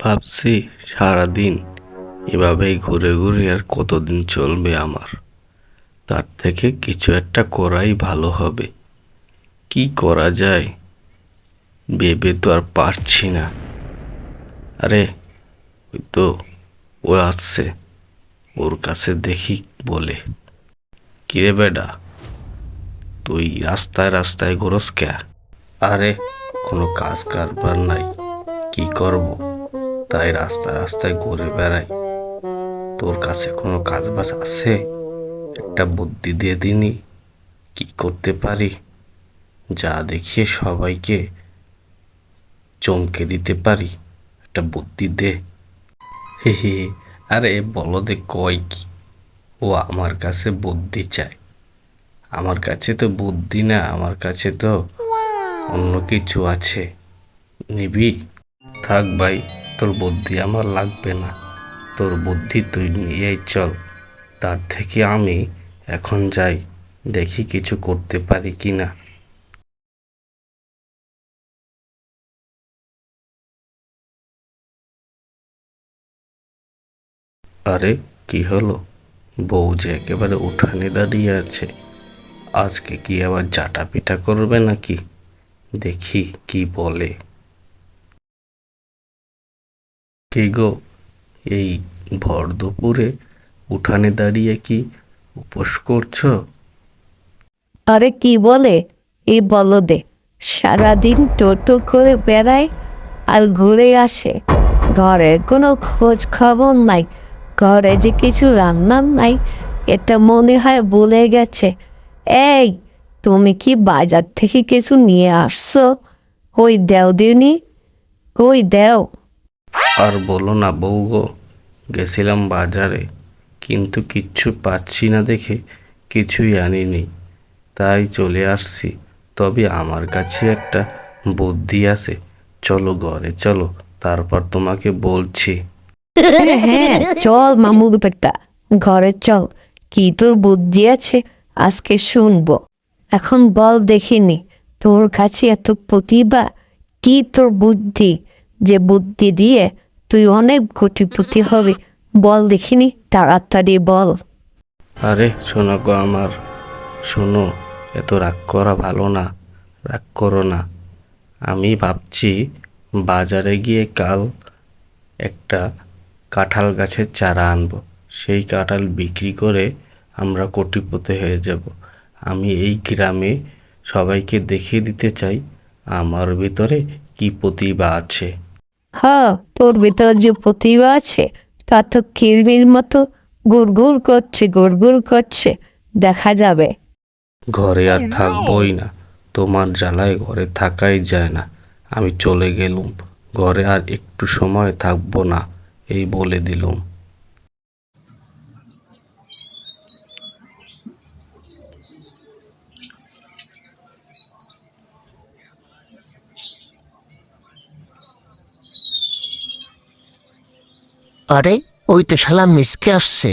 ভাবছি সারাদিন এভাবেই ঘুরে ঘুরে আর কতদিন চলবে আমার। তার থেকে কিছু একটা করাই ভালো হবে। কি করা যায় ভেবে তো আর পারছি না। আরে ওই তো ও আসছে, ওর কাছে দেখি বলে। কিরে বেডা, তুই রাস্তায় রাস্তায় ঘোরস কে? আরে কোনো কাজ কারবার নাই, কি করব, তাই রাস্তায় রাস্তায় ঘুরে বেড়াই। তোর কাছে কোনো কাজ বাজ আছে? একটা বুদ্ধি দিয়ে দিনি, কি করতে পারি যা দেখিয়ে সবাইকে চমকে দিতে পারি। একটা বুদ্ধি দে। হে হে, আরে বলদে কয় কি, ও আমার কাছে বুদ্ধি চায়। আমার কাছে তো বুদ্ধি না, আমার কাছে তো অন্য কিছু আছে। নিবি? থাক ভাই, তোর বুদ্ধি আমার লাগবে না। তোর বুদ্ধি তুই নিয়েই চল। তার থেকে আমি এখন যাই, দেখি কিছু করতে পারি কি না। আরে কি হলো, বউ যে একেবারে উঠানে দাঁড়িয়ে আছে। আজকে কি আবার জাটা পিটা করবে নাকি? দেখি কি বলে। কি গো, এই ভর দুপুরে উঠানে দাঁড়িয়ে কি উপোস করছো? আরে কি বলে এই বলদে, সারাদিন টোটো করে বেড়ায় আর ঘুরে আসে, ঘরের কোনো খোঁজ খবর নাই। ঘরে যে কিছু রান্নার নাই এটা মনে হয় ভুলে গেছে। এই, তুমি কি বাজার থেকে কিছু নিয়ে আসছো? কই দেও দিনি, কই দেও। আর বলো না বউ গো, গেছিলাম বাজারে, কিন্তু কিচ্ছু পাচ্ছি না দেখে কিছুই আনিনি, তাই চলে আসছি। তবে আমার কাছে একটা বুদ্ধি আছে, চলো ঘরে চলো, তারপর তোমাকে বলছি। হ্যাঁ হ্যাঁ, চল মামুর বেটা, ঘরে চল। কি তোর বুদ্ধি আছে আজকে শুনবো। এখন বল দেখিনি, তোর কাছে এত প্রতিভা, কি তোর বুদ্ধি, যে বুদ্ধি দিয়ে তুই অনেক কোটিপতি হবি? বল দেখিনি, তাড়াতাড়ি বল। আরে শোনো গো আমার, শোনো, এত রাগ করা ভালো না, রাগ করো না। আমি ভাবছি বাজারে গিয়ে কাল একটা কাঁঠাল গাছের চারা আনবো। সেই কাঁঠাল বিক্রি করে আমরা কোটিপতি হয়ে যাব। আমি এই গ্রামে সবাইকে দেখিয়ে দিতে চাই আমার ভিতরে কি প্রতিভা আছে। হ্যাঁ, তোর ভিতর যে প্রতিভা আছে তা তো কিরমির মতো গুড়গুড় করছে, গুড়গুড় করছে, দেখা যাবে। ঘরে আর থাকবোই না, তোমার জ্বালায় ঘরে থাকাই যায় না। আমি চলে গেলুম, ঘরে আর একটু সময় থাকবো না, এই বলে দিলুম। আরে ওই তো শালা মিসকে আসছে,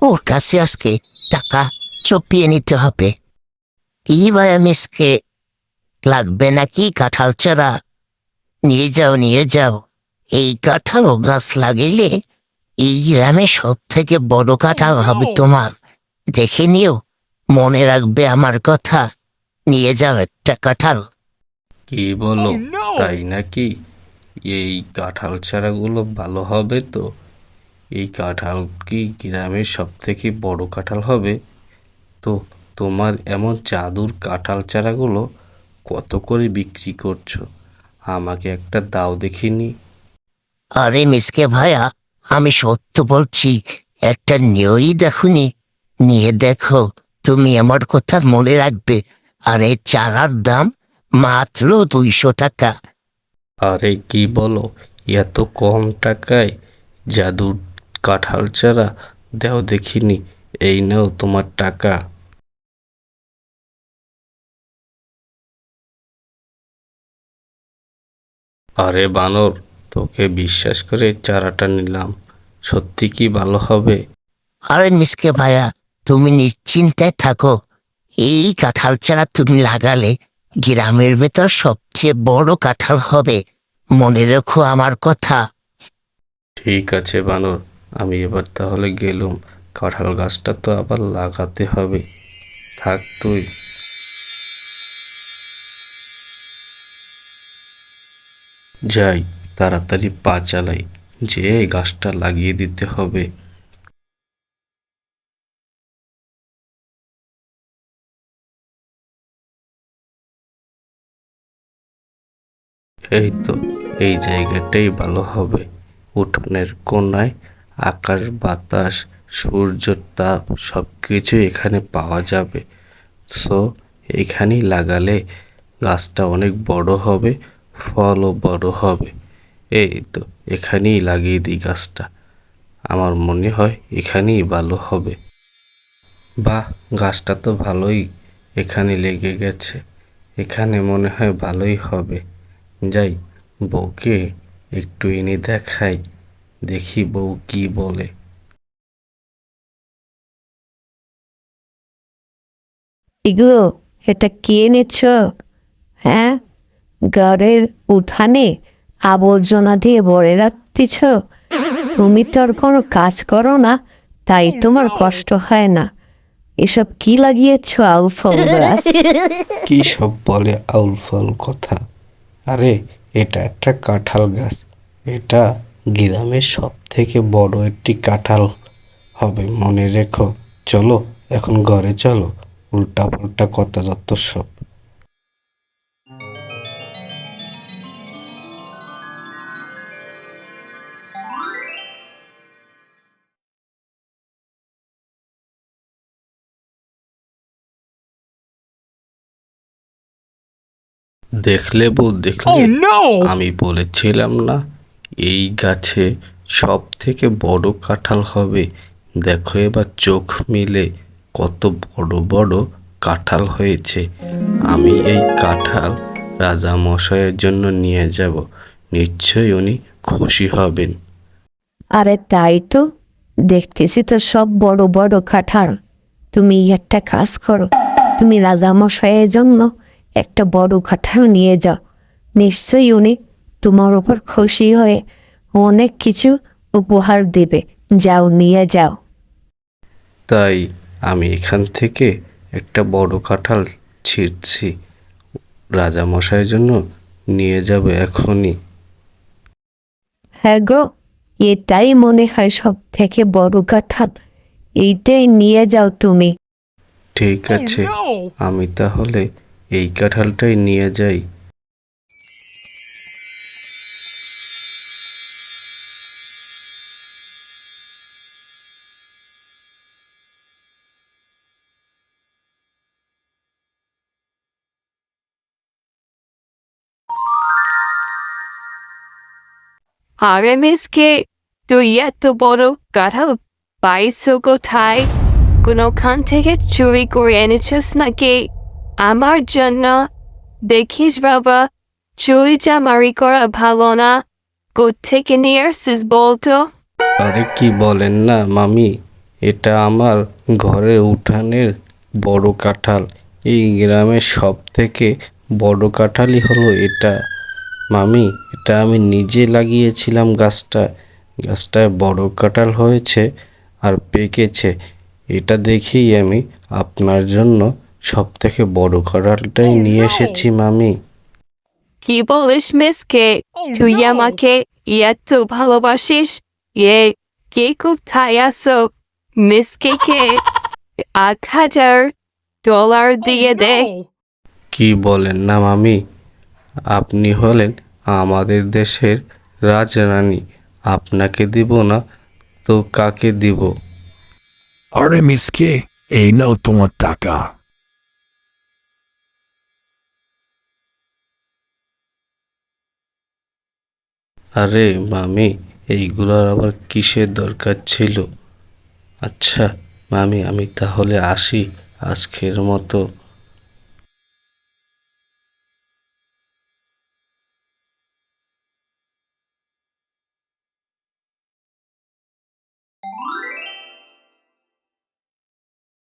ওর কাছে আজকে টাকা চপিয়ে নিতে হবে। কি ভাইয়া মিসকে, লাগবে নাকি কাঁঠাল চারা? নিয়ে যাও নিয়ে যাও, এই কাঁঠাল গাছ লাগিলে এই গ্রামে সব থেকে বড় কাঁঠাল হবে তোমার। দেখে নিও, মনে রাখবে আমার কথা। নিয়ে যাও একটা কাঁঠাল। কি বলো, তাই নাকি? এই কাঁঠাল চারাগুলো ভালো হবে তো? এই কাঁঠাল কি গ্রামের সব থেকে বড় কাঁঠাল হবে? তো তোমার এমন জাদুর কাঁঠাল চারাগুলো কত করে বিক্রি করছো? আমাকে একটা দাও দেখিনি। আরে মিসকে ভাইয়া, আমি সত্য বলছি, একটা নিয়েই দেখুনি। নিয়ে দেখো, তুমি আমার কথা মনে রাখবে। আর এই চারার দাম মাত্র 200 টাকা। আরে কি বলো, এত কম টাকায় জাদুর কাঁঠাল চারা? দাও দেখিনি, এই নাও তোমার টাকা। আরে বানর, তোকে বিশ্বাস করে চারাটা নিলাম, সত্যি কি ভালো হবে? আরে মিসকে ভাইয়া, তুমি নিশ্চিন্তায় থাকো। এই কাঁঠাল চারা তুমি লাগালে গ্রামের ভেতর সবচেয়ে বড় কাঁঠাল হবে। মনে রেখো আমার কথা। ঠিক আছে বানর, আমি এবার তাহলে গেলুম। কাঁঠাল গাছটা তো আবার লাগাতে হবে। থাক তুই। যাই, তাড়াতাড়ি পা চালাই, যে গাছটা লাগিয়ে দিতে হবে। এই তো, এই জায়গাটাই ভালো হবে। উঠোনের কোণায় আকাশ বাতাস সূর্যের তাপ সব কিছু এখানে পাওয়া যাবে। সো এখানেই লাগালে গাছটা অনেক বড় হবে, ফলও বড় হবে। এই তো, এখানেই লাগিয়ে দিই গাছটা। আমার মনে হয় এখানেই ভালো হবে। বাহ, গাছটা তো ভালোই এখানে লেগে গেছে। এখানে মনে হয় ভালোই হবে। যাই, বউকে একটু এনে দেখাই, দেখি বউ কি বলে। এগুলো এটা কে এনেছ? হ্যাঁ, ঘরের উঠানে আবর্জনা দিয়ে ভরে রাখতেছ। তুমি তো আর কোনো কাজ করো না, তাই তোমার কষ্ট হয় না। এসব কি লাগিয়েছ আলফল গাছ? কি সব বলে আউল ফাউল কথা? আরে, এটা একটা কাঁঠাল গাছ। এটা গ্রামের সব থেকে বড় একটি কাঁঠাল হবে, মনে রেখো। চলো, এখন ঘরে চলো। উল্টা পাল্টা কথা যত সব। দেখলে বউ, দেখলে? আমি বলেছিলাম না, এই গাছে সব থেকে বড় কাঁঠাল হবে। দেখো এবার চোখ মিলে কত বড় বড় কাঁঠাল হয়েছে। আমি এই কাঁঠাল রাজা মশাইয়ের জন্য নিয়ে যাব। নিশ্চয়ই উনি খুশি হবেন। আরে তাই তো, দেখতেছি তো সব বড় বড় কাঁঠাল। তুমি একটা কাজ করো, তুমি রাজামশাইয়ের জন্য একটা বড় কাঁঠাল নিয়ে যাও। নিশ্চয়ই উনি তোমার উপর খুশি হয়ে অনেক কিছু উপহার দেবে। যাও, নিয়ে যাও। তাই আমি এখান থেকে একটা বড় কাঁঠাল ছিঁড়ছি, রাজা মশাইয়ের জন্য নিয়ে যাব এখনই। হ্যাঁ গো, এটাই মনে হয় সব থেকে বড় কাঁঠাল। এইটাই নিয়ে যাও তুমি। ঠিক আছে, আমি তাহলে এই কাঁঠালটাই নিয়ে যাই। আরে মিসকে, তুই এত বড় কাঁঠাল পাইছো কোথায়? কোনোখান থেকে চুরি করে এনেছিস নাকি? আমার জন্য দেখিস বাবা, চুরি চামারি করা ভালো না। কোত্থেকে নিয়ে আসছিস বলতো? আরে কি বলেন না মামি, এটা আমার ঘরের উঠানের বড় কাঁঠাল। এই গ্রামের সব থেকে বড় কাঁঠালই হলো এটা। মামি, এটা আমি নিজে লাগিয়েছিলাম গাছটা। গাছটায় বড় কাঁঠাল হয়েছে আর পেকেছে। এটা দেখেই আমি আপনার জন্য সব থেকে বড় কাঁঠালটাই নিয়ে এসেছি মামি। কি বলিস মিসকে? তুই আমাকে এত ভালোবাসিস? এ কে কোথায় আসো? মিসকে কে $1,000 দিয়ে দে। কি বলেন না মামি, আপনি হলেন আমাদের দেশের রাজরানী। আপনাকে দিব না তো কাকে দিব? আরে মিসকে, এই নাও তোমার টাকা। আরে মামি, এইগুলোর আবার কিসের দরকার ছিল? আচ্ছা মামি, আমি তাহলে আসি আজকের মতো।